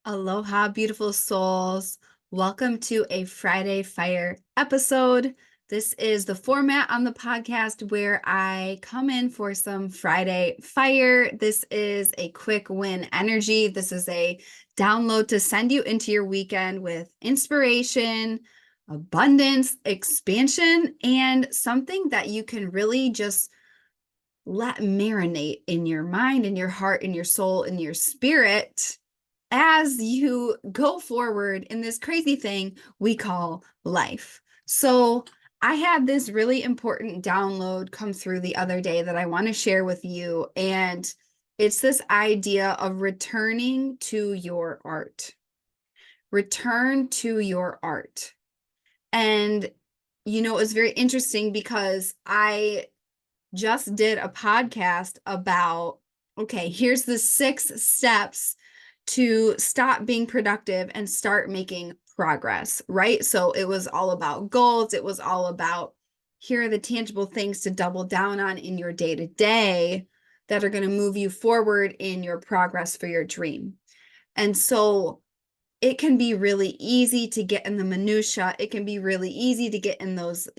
Aloha, beautiful souls. Welcome to a Friday Fire episode. This is the format on the podcast where I come in for some Friday Fire. This is a quick win energy. This is a download to send you into your weekend with inspiration, abundance, expansion, and something that you can really just let marinate in your mind, in your heart, in your soul, in your spirit as you go forward in this crazy thing we call life. So I had this really important download come through the other day that I want to share with you. And it's this idea of returning to your art. Return to your art. And, it was very interesting because I just did a podcast about, okay, here's the 6 steps to stop being productive and start making progress, right? So it was all about goals. It was all about here are the tangible things to double down on in your day to day that are going to move you forward in your progress for your dream. And so it can be really easy to get in the minutia. It can be really easy to get in those,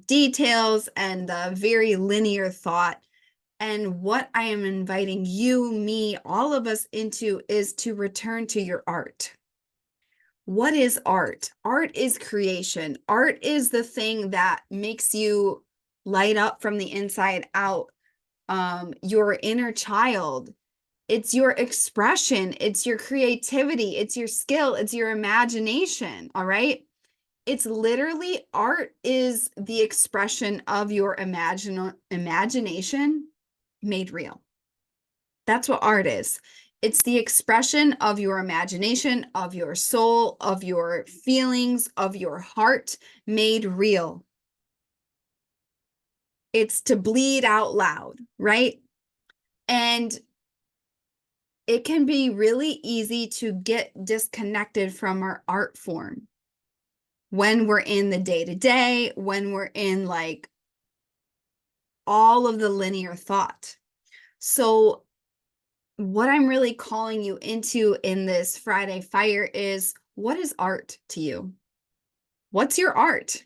details and the very linear thought. And what I am inviting you, me, all of us into is to return to your art. What is art? Art is creation. Art is the thing that makes you light up from the inside out. Your inner child. It's your expression. It's your creativity. It's your skill. It's your imagination. All right. It's literally art is the expression of your imagination made real. That's what art is. It's the expression of your imagination, of your soul, of your feelings, of your heart made real. It's to bleed out loud, right? And it can be really easy to get disconnected from our art form when we're in the day-to-day, when we're in like all of the linear thought. So what I'm really calling you into in this Friday Fire is, what is art to you? What's your art?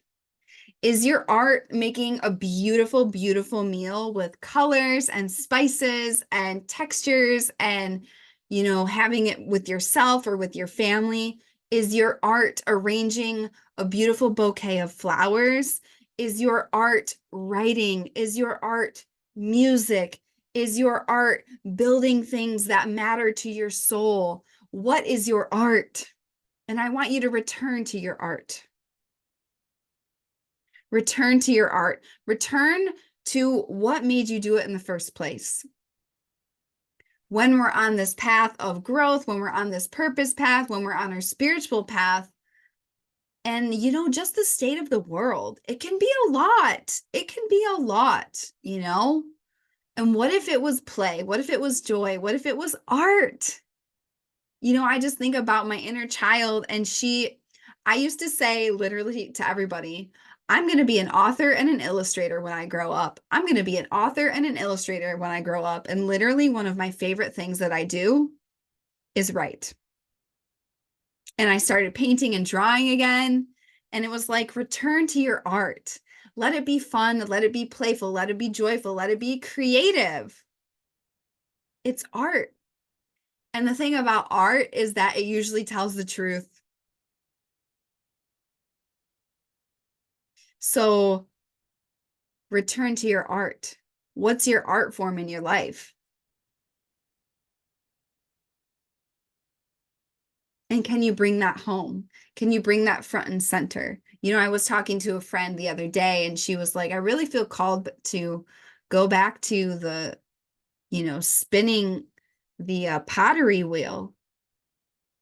Is your art making a beautiful, beautiful meal with colors and spices and textures and, having it with yourself or with your family? Is your art arranging a beautiful bouquet of flowers? Is your art writing? Is your art music? Is your art building things that matter to your soul? What is your art? And I want you to return to your art. Return to your art. Return to what made you do it in the first place. When we're on this path of growth, when we're on this purpose path, when we're on our spiritual path, and, just the state of the world, it can be a lot. It can be a lot, And what if it was play? What if it was joy? What if it was art? I just think about my inner child, and I used to say literally to everybody, I'm going to be an author and an illustrator when I grow up. I'm going to be an author and an illustrator when I grow up. And literally one of my favorite things that I do is write. And I started painting and drawing again. And it was like, return to your art. Let it be fun. Let it be playful. Let it be joyful. Let it be creative. It's art. And the thing about art is that it usually tells the truth. So return to your art. What's your art form in your life? And can you bring that home? Can you bring that front and center? I was talking to a friend the other day, and she was like, I really feel called to go back to the, spinning the pottery wheel.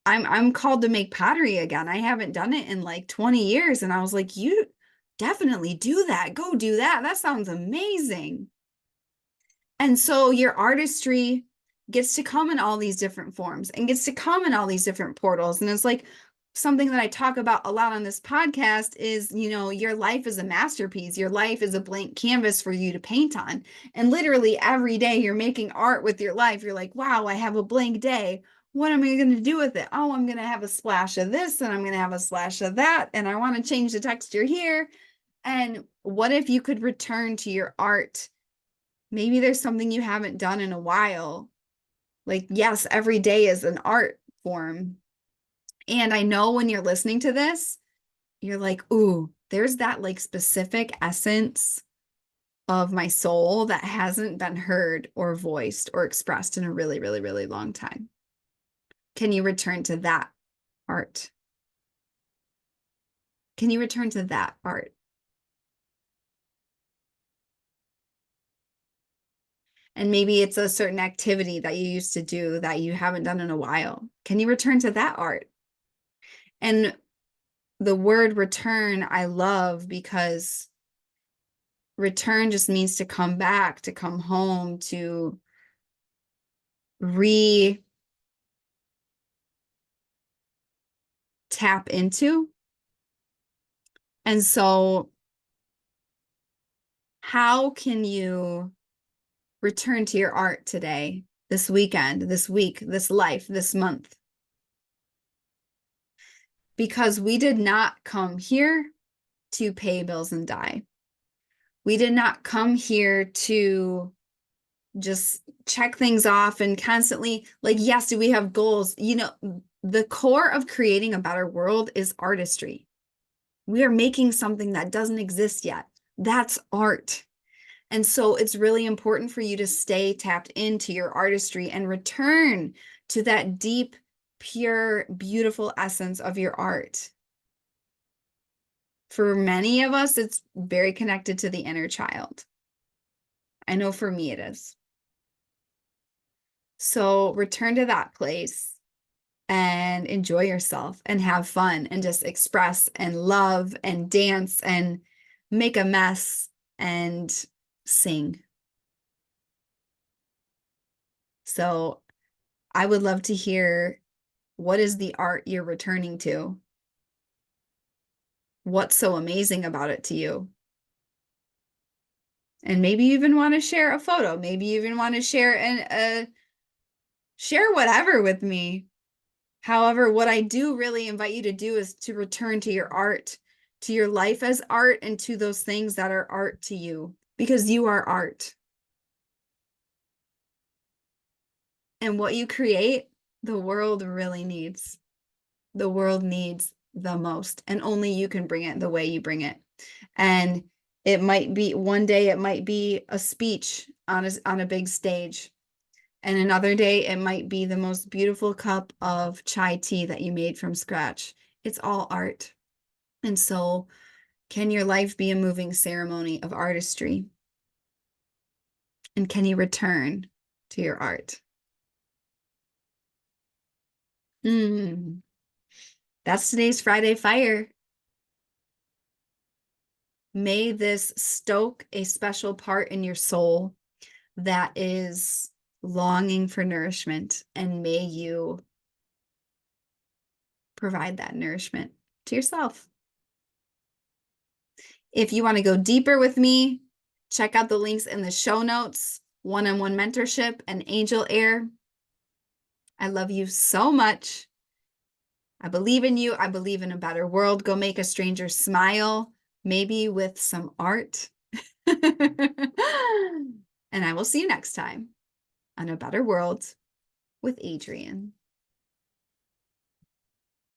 I'm called to make pottery again. I haven't done it in like 20 years. And I was like, you definitely do that. Go do that. That sounds amazing. And so your artistry gets to come in all these different forms and gets to come in all these different portals. And it's like something that I talk about a lot on this podcast is, your life is a masterpiece. Your life is a blank canvas for you to paint on. And literally every day you're making art with your life. You're like, wow, I have a blank day. what am I going to do with it? Oh, I'm going to have a splash of this and I'm going to have a splash of that. And I want to change the texture here. And what if you could return to your art? Maybe there's something you haven't done in a while. Like, yes, every day is an art form. And I know when you're listening to this, you're like, ooh, there's that like specific essence of my soul that hasn't been heard or voiced or expressed in a really, really, really long time. Can you return to that art? Can you return to that art? And maybe it's a certain activity that you used to do that you haven't done in a while. Can you return to that art? And the word return, I love because return just means to come back, to come home, to re tap into. And so, how can you return to your art today, this weekend, this week, this life, this month? Because we did not come here to pay bills and die. We did not come here to just check things off and constantly, like, yes, do we have goals? You know, the core of creating a better world is artistry. We are making something that doesn't exist yet. That's art. And so it's really important for you to stay tapped into your artistry and return to that deep, pure, beautiful essence of your art. For many of us, it's very connected to the inner child. I know for me it is. So return to that place and enjoy yourself and have fun and just express and love and dance and make a mess and sing. So I would love to hear, what is the art you're returning to? What's so amazing about it to you? And maybe you even want to share a photo. Maybe you even want to share whatever with me. However, what I do really invite you to do is to return to your art, to your life as art, and to those things that are art to you, because you are art. And what you create, the world really needs. The world needs the most, and only you can bring it the way you bring it. And it might be one day, it might be a speech on a big stage. And another day, it might be the most beautiful cup of chai tea that you made from scratch. It's all art. And so, can your life be a moving ceremony of artistry? And can you return to your art? That's today's Friday Fire. May this stoke a special part in your soul that is longing for nourishment, and may you provide that nourishment to yourself. If you want to go deeper with me, check out the links in the show notes, one-on-one mentorship, and angel air. I love you so much. I believe in you. I believe in a better world. Go make a stranger smile, maybe with some art. And I will see you next time on A Better World with Adrienne.